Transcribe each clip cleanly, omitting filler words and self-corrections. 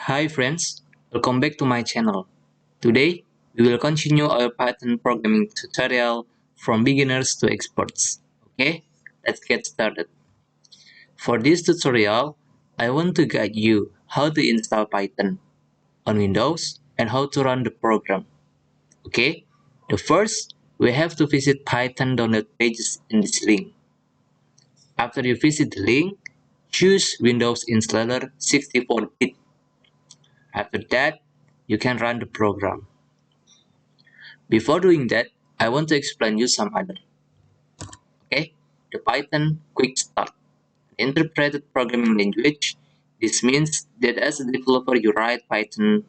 Hi friends, welcome back to my channel. Today, we will continue our Python programming tutorial from beginners to experts. Okay, let's get started. For this tutorial, I want to guide you how to install Python on Windows and how to run the program. Okay, the first, we have to visit Python download pages in this link. After you visit the link, choose Windows Installer 64-bit. After that, you can run the program. Before doing that, I want to explain you some other. Okay, the Python QUICKSTART, interpreted programming language. This means that as a developer, you write Python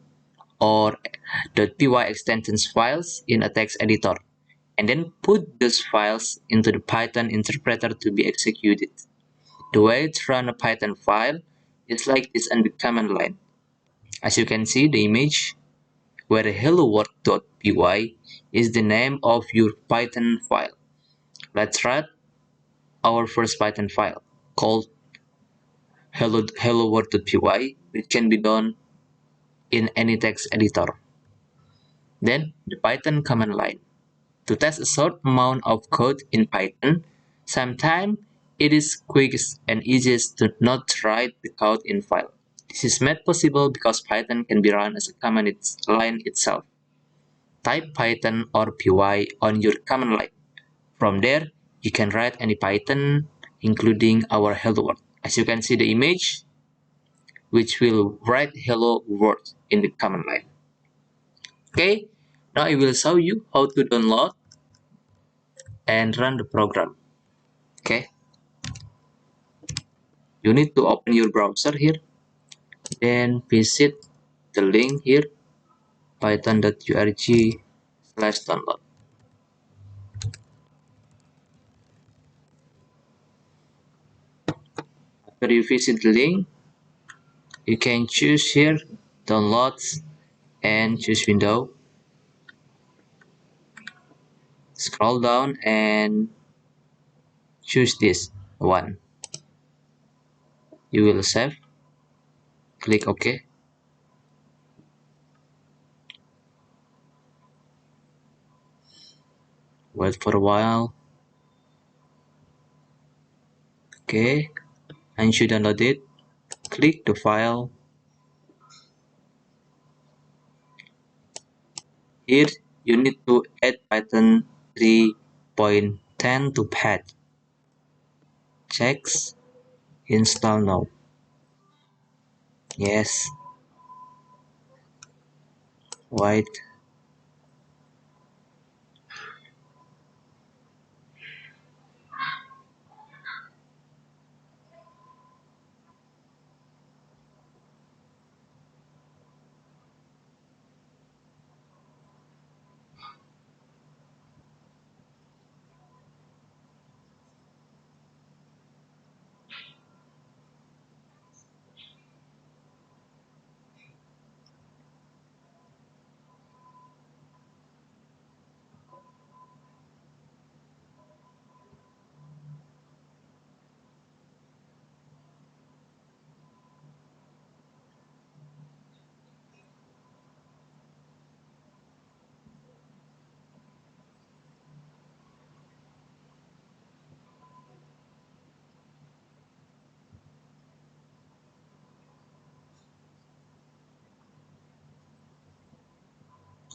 or .py extensions files in a text editor, and then put those files into the Python interpreter to be executed. The way to run a Python file is like this on the command line. As you can see, the image where hello-world.py is the name of your Python file. Let's write our first Python file called hello-world.py, which can be done in any text editor. Then the Python command line. To test a short amount of code in Python, sometimes it is quickest and easiest to not write the code in file. This is made possible because Python can be run as a command line itself. Type Python or py on your command line. From there, you can write any Python, including our hello world. As you can see the image, which will write hello world in the command line. Okay, now I will show you how to download and run the program. Okay, you need to open your browser here, then visit the link here, python.org/download. After you visit the link, you can choose here downloads and choose window. Scroll down and choose this one. You will save. Click OK. Wait for a while. Okay, and you download it. Click the file. Here you need to add Python 3.10 to pad. Checks install now. Yes. Wait.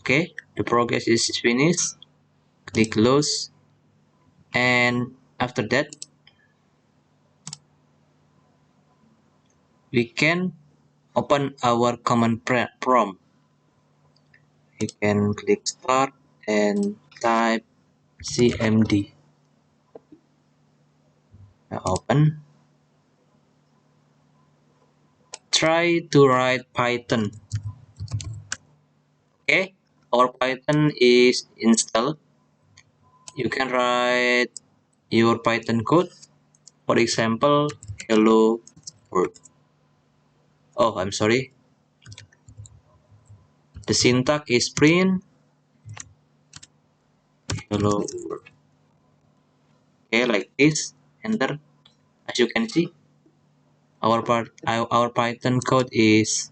Okay, the progress is finished. Click close, and after that we can open our command prompt. You can click start and type cmd. Now open. Try to write Python. Okay, our Python is installed. You can write your Python code. For example, hello world. Oh, I'm sorry. The syntax is print hello world. Okay, like this. Enter. As you can see, our Python code is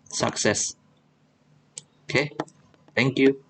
success. Okay, thank you.